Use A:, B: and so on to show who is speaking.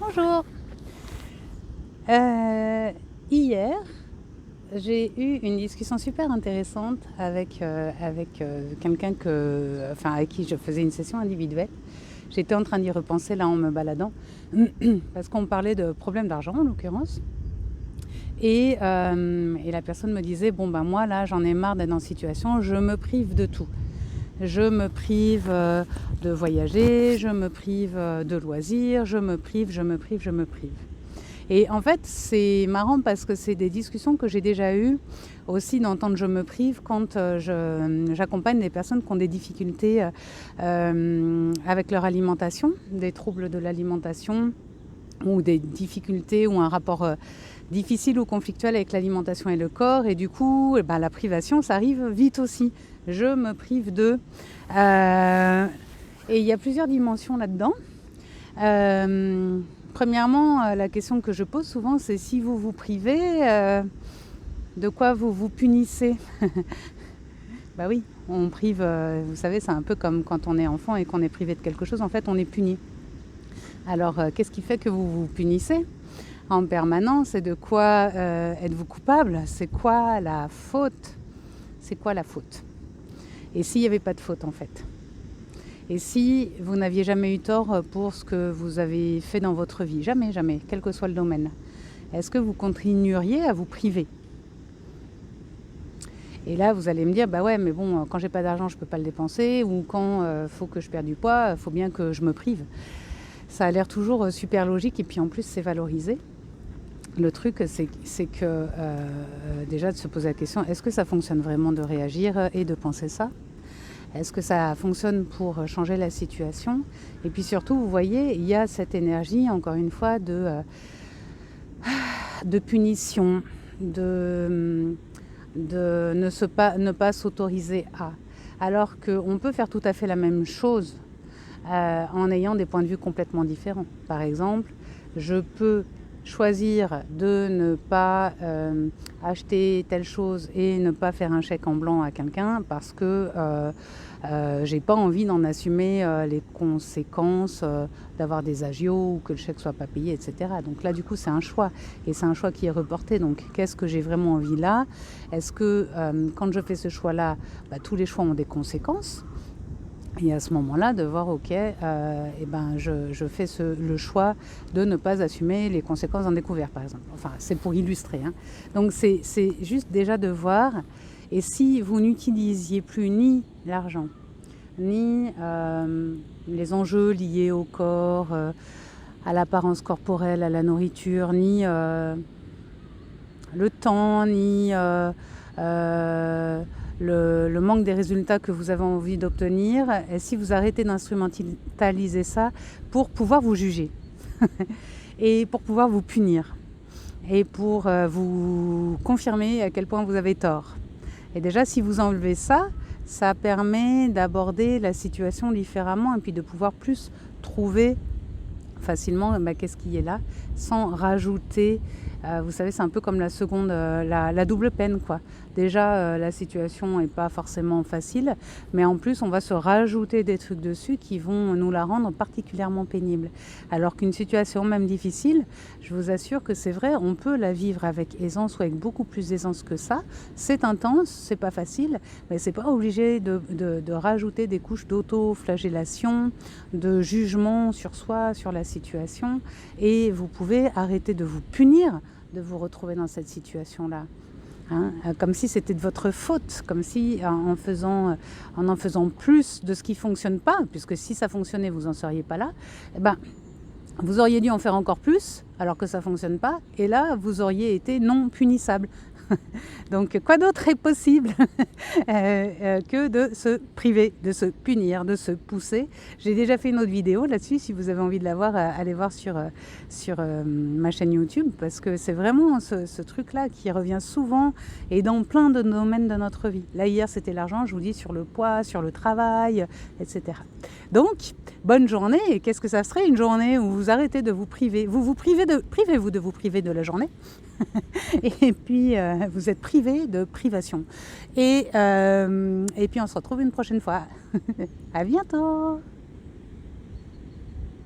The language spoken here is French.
A: Bonjour. Euh, Hier, j'ai eu une discussion super intéressante avec quelqu'un avec qui je faisais une session individuelle. J'étais en train d'y repenser là en me baladant, parce qu'on parlait de problèmes d'argent en l'occurrence. Et la personne me disait, bon ben moi là j'en ai marre d'être dans cette situation, je me prive de tout. Je me prive de voyager, je me prive de loisirs, je me prive. Et en fait, c'est marrant parce que c'est des discussions que j'ai déjà eues aussi d'entendre je me prive quand j'accompagne des personnes qui ont des difficultés avec leur alimentation, des troubles de l'alimentation ou des difficultés ou un rapport difficile ou conflictuel avec l'alimentation et le corps. Et du coup, la privation, ça arrive vite aussi. Je me prive de... et il y a plusieurs dimensions là-dedans. Premièrement, la question que je pose souvent, c'est si vous vous privez, de quoi vous vous punissez? Bah oui, on prive, vous savez, c'est un peu comme quand on est enfant et qu'on est privé de quelque chose, en fait, on est puni. Alors, qu'est-ce qui fait que vous vous punissez en permanence et de quoi êtes-vous coupable? C'est quoi la faute? C'est quoi la faute? Et s'il n'y avait pas de faute, en fait? Et si vous n'aviez jamais eu tort pour ce que vous avez fait dans votre vie, jamais, quel que soit le domaine, est-ce que vous continueriez à vous priver? Et là, vous allez me dire, bah ouais, mais bon, quand j'ai pas d'argent, je peux pas le dépenser, ou quand faut que je perde du poids, faut bien que je me prive. Ça a l'air toujours super logique, et puis en plus, c'est valorisé. Le truc, c'est que déjà de se poser la question, est-ce que ça fonctionne vraiment de réagir et de penser ça? Est-ce que ça fonctionne pour changer la situation? Et puis surtout, vous voyez, il y a cette énergie, encore une fois, de punition, de ne pas s'autoriser à. Alors qu'on peut faire tout à fait la même chose en ayant des points de vue complètement différents. Par exemple, je peux choisir de ne pas acheter telle chose et ne pas faire un chèque en blanc à quelqu'un parce que j'ai pas envie d'en assumer les conséquences, d'avoir des agios ou que le chèque soit pas payé, etc. Donc là, du coup, c'est un choix et c'est un choix qui est reporté. Donc, qu'est-ce que j'ai vraiment envie là? Est-ce que quand je fais ce choix-là, tous les choix ont des conséquences? Et à ce moment-là, de voir, ok, je fais le choix de ne pas assumer les conséquences en découvert, par exemple. Enfin, c'est pour illustrer. Hein. Donc, c'est juste déjà de voir. Et si vous n'utilisiez plus ni l'argent, ni les enjeux liés au corps, à l'apparence corporelle, à la nourriture, ni le temps, ni le manque des résultats que vous avez envie d'obtenir, et si vous arrêtez d'instrumentaliser ça pour pouvoir vous juger et pour pouvoir vous punir et pour vous confirmer à quel point vous avez tort. Et déjà, si vous enlevez ça, ça permet d'aborder la situation différemment et puis de pouvoir plus trouver facilement qu'est-ce qui est là, sans rajouter. Vous savez, c'est un peu comme la seconde, la double peine, quoi. Déjà, la situation n'est pas forcément facile, mais en plus, on va se rajouter des trucs dessus qui vont nous la rendre particulièrement pénible. Alors qu'une situation même difficile, je vous assure que c'est vrai, on peut la vivre avec aisance ou avec beaucoup plus d'aisance que ça. C'est intense, c'est pas facile, mais c'est pas obligé de rajouter des couches d'auto-flagellation, de jugement sur soi, sur la situation, et vous pouvez arrêter de vous punir de vous retrouver dans cette situation-là. Hein, comme si c'était de votre faute, comme si en en faisant plus de ce qui ne fonctionne pas, puisque si ça fonctionnait, vous n'en seriez pas là, vous auriez dû en faire encore plus, alors que ça ne fonctionne pas, et là, vous auriez été non punissable. Donc, quoi d'autre est possible que de se priver, de se punir, de se pousser? J'ai déjà fait une autre vidéo là-dessus, si vous avez envie de la voir, allez voir sur ma chaîne YouTube, parce que c'est vraiment ce truc-là qui revient souvent et dans plein de domaines de notre vie. Là, hier, c'était l'argent, je vous dis, sur le poids, sur le travail, etc. Donc, bonne journée. Et qu'est-ce que ça serait une journée où vous arrêtez de vous priver? Privez-vous de vous priver de la journée. Et puis, vous êtes privé de privation. Et puis, on se retrouve une prochaine fois. À bientôt!